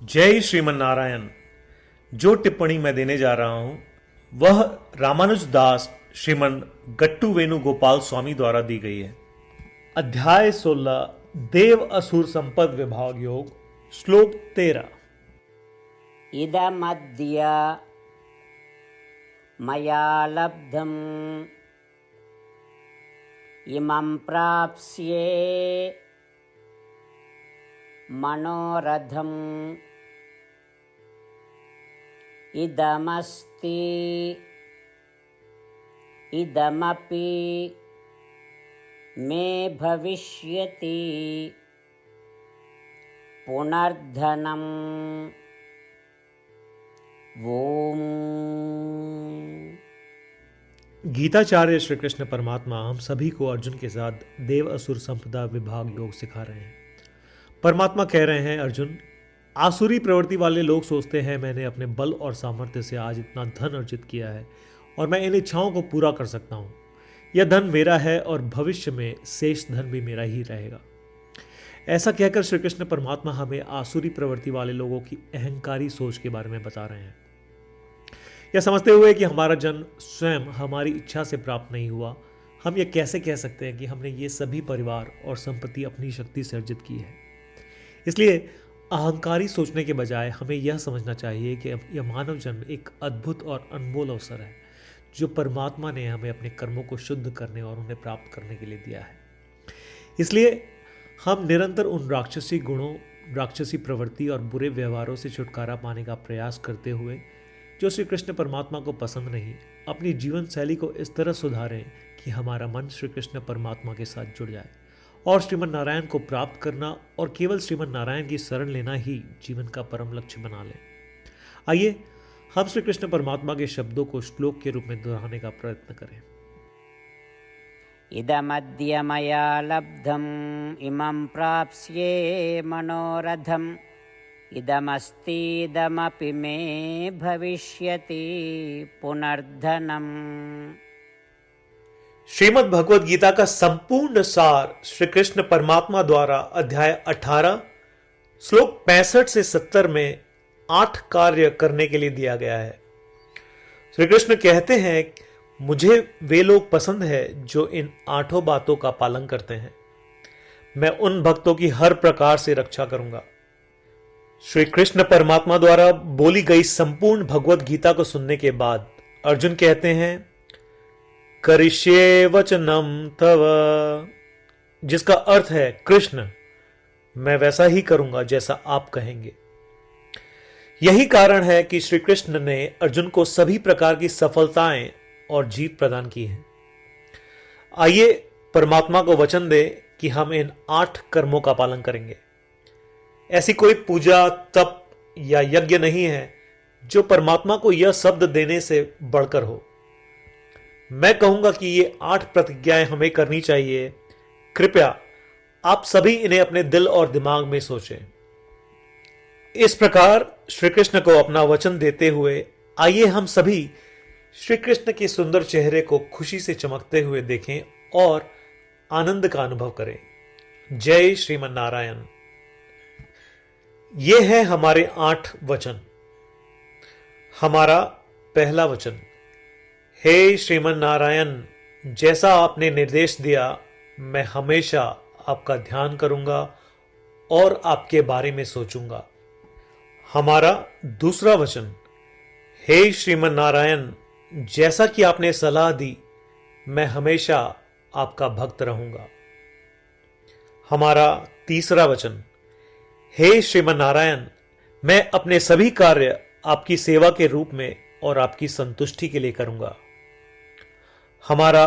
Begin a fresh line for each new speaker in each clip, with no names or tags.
जय श्रीमन नारायण। जो टिप्पणी मैं देने जा रहा हूं वह रामानुज दास श्रीमन गट्टू वेणुगोपाल स्वामी द्वारा दी गई है। अध्याय 16 देव असुर संपद विभाग योग, श्लोक 13।
इदमद्य मया लब्धम् इमं प्राप्स्ये मनोरथम् इदमस्ति इदमपि मे भविष्यति पुनर्धनम्। ओम।
गीताचार्य श्री कृष्ण परमात्मा हम सभी को अर्जुन के साथ देव असुर संपदा विभाग योग सिखा रहे हैं। परमात्मा कह रहे हैं, अर्जुन, आसुरी प्रवृत्ति वाले लोग सोचते हैं मैंने अपने बल और सामर्थ्य से आज इतना धन अर्जित किया है और मैं इन इच्छाओं को पूरा कर सकता हूँ। यह धन मेरा है और भविष्य में शेष धन भी मेरा ही रहेगा। ऐसा कहकर श्री कृष्ण परमात्मा हमें आसुरी प्रवृत्ति वाले लोगों की अहंकारी सोच के बारे में बता रहे हैं। यह समझते हुए कि हमारा जन्म स्वयं हमारी इच्छा से प्राप्त नहीं हुआ, हम यह कैसे कह सकते हैं कि हमने ये सभी परिवार और संपत्ति अपनी शक्ति से अर्जित की है। इसलिए अहंकारी सोचने के बजाय हमें यह समझना चाहिए कि यह मानव जन्म एक अद्भुत और अनमोल अवसर है जो परमात्मा ने हमें अपने कर्मों को शुद्ध करने और उन्हें प्राप्त करने के लिए दिया है। इसलिए हम निरंतर उन राक्षसी गुणों, राक्षसी प्रवृत्ति और बुरे व्यवहारों से छुटकारा पाने का प्रयास करते हुए जो श्री कृष्ण परमात्मा को पसंद नहीं, अपनी जीवन शैली को इस तरह सुधारें कि हमारा मन श्री कृष्ण परमात्मा के साथ जुड़ जाए और श्रीमन नारायण को प्राप्त करना और केवल श्रीमन नारायण की शरण लेना ही जीवन का परम लक्ष्य बना लें। आइए हम श्री कृष्ण परमात्मा के शब्दों को श्लोक के रूप में दोहराने का प्रयत्न करें।
इदमद्य मया लब्धम् इमं प्राप्स्ये मनोरथम् इदमस्ति इदमपि मे भविष्यति पुनर्धनम्।
श्रीमद् भगवद गीता का संपूर्ण सार श्री कृष्ण परमात्मा द्वारा अध्याय 18 श्लोक 65 से 70 में 8 कार्य करने के लिए दिया गया है। श्री कृष्ण कहते हैं, मुझे वे लोग पसंद है जो इन 8 बातों का पालन करते हैं। मैं उन भक्तों की हर प्रकार से रक्षा करूंगा। श्री कृष्ण परमात्मा द्वारा बोली गई संपूर्ण भगवद गीता को सुनने के बाद अर्जुन कहते हैं, करिष्ये वचनम तव, जिसका अर्थ है, कृष्ण, मैं वैसा ही करूंगा जैसा आप कहेंगे। यही कारण है कि श्री कृष्ण ने अर्जुन को सभी प्रकार की सफलताएं और जीत प्रदान की है। आइए परमात्मा को वचन दे कि हम इन 8 कर्मों का पालन करेंगे। ऐसी कोई पूजा, तप या यज्ञ नहीं है जो परमात्मा को यह शब्द देने से बढ़कर हो। मैं कहूंगा कि ये 8 प्रतिज्ञाएं हमें करनी चाहिए। कृपया आप सभी इन्हें अपने दिल और दिमाग में सोचें। इस प्रकार श्री कृष्ण को अपना वचन देते हुए आइए हम सभी श्री कृष्ण के सुंदर चेहरे को खुशी से चमकते हुए देखें और आनंद का अनुभव करें। जय श्रीमन नारायण। ये है हमारे 8 वचन। हमारा पहला वचन, हे श्रीमन नारायण, जैसा आपने निर्देश दिया मैं हमेशा आपका ध्यान करूंगा और आपके बारे में सोचूंगा। हमारा दूसरा वचन, हे श्रीमन नारायण, जैसा कि आपने सलाह दी मैं हमेशा आपका भक्त रहूंगा। हमारा तीसरा वचन, हे श्रीमन नारायण, मैं अपने सभी कार्य आपकी सेवा के रूप में और आपकी संतुष्टि के लिए करूंगा। हमारा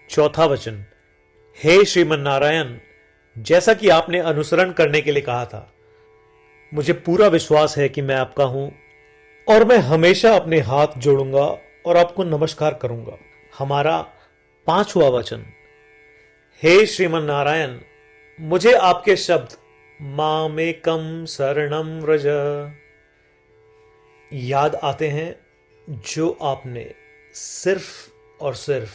चौथा वचन, हे श्रीमन नारायण, जैसा कि आपने अनुसरण करने के लिए कहा था, मुझे पूरा विश्वास है कि मैं आपका हूं और मैं हमेशा अपने हाथ जोड़ूंगा और आपको नमस्कार करूंगा। हमारा पांचवा वचन, हे श्रीमन नारायण, मुझे आपके शब्द मामेकम शरणम व्रज याद आते हैं जो आपने सिर्फ और सिर्फ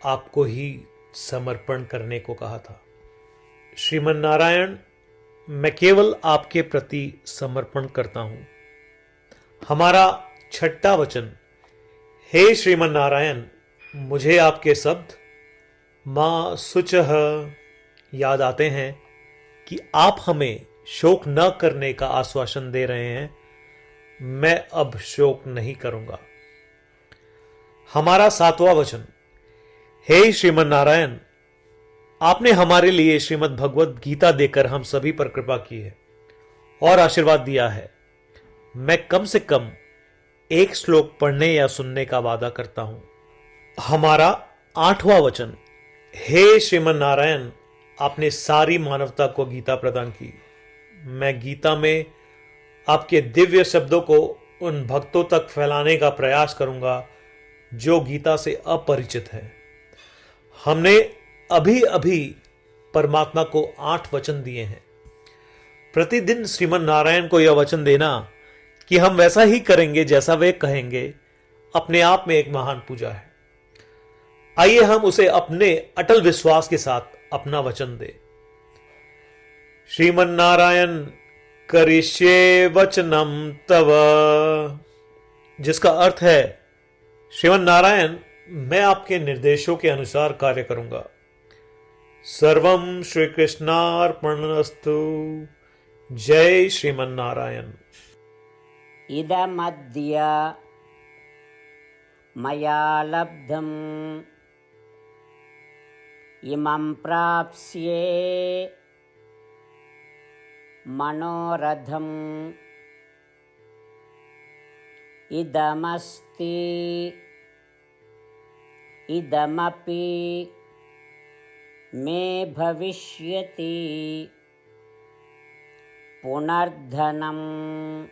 आपको ही समर्पण करने को कहा था। श्रीमन नारायण, मैं केवल आपके प्रति समर्पण करता हूं। हमारा छठा वचन, हे श्रीमन नारायण, मुझे आपके शब्द मां सुचह याद आते हैं कि आप हमें शोक न करने का आश्वासन दे रहे हैं। मैं अब शोक नहीं करूंगा। हमारा सातवां वचन, हे श्रीमन नारायण, आपने हमारे लिए श्रीमद् भगवत गीता देकर हम सभी पर कृपा की है और आशीर्वाद दिया है। मैं कम से कम एक श्लोक पढ़ने या सुनने का वादा करता हूं। हमारा आठवां वचन, हे श्रीमन नारायण, आपने सारी मानवता को गीता प्रदान की। मैं गीता में आपके दिव्य शब्दों को उन भक्तों तक फैलाने का प्रयास करूंगा जो गीता से अपरिचित हैं। हमने अभी अभी परमात्मा को 8 वचन दिए हैं। प्रतिदिन श्रीमन नारायण को यह वचन देना कि हम वैसा ही करेंगे जैसा वे कहेंगे, अपने आप में एक महान पूजा है। आइए हम उसे अपने अटल विश्वास के साथ अपना वचन दें। श्रीमन नारायण करिष्ये वचनम तव, जिसका अर्थ है, श्रीमन नारायण, मैं आपके निर्देशों के अनुसार कार्य करूंगा। सर्वम श्री कृष्णार्पणमस्तु। जय श्रीमन नारायण।
इदमद्य मया लब्धम् इमं प्राप्स्ये मनोरथम् इदमस्ति इदमपि मे भविष्यति पुनर्धनम्।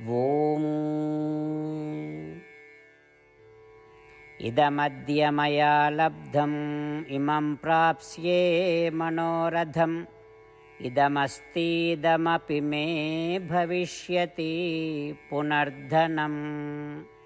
ॐ इदमद्य मया लब्धम् इमं प्राप्स्ये मनोरथम् इदमस्तीदमपि मे भविष्यति पुनर्धनम्।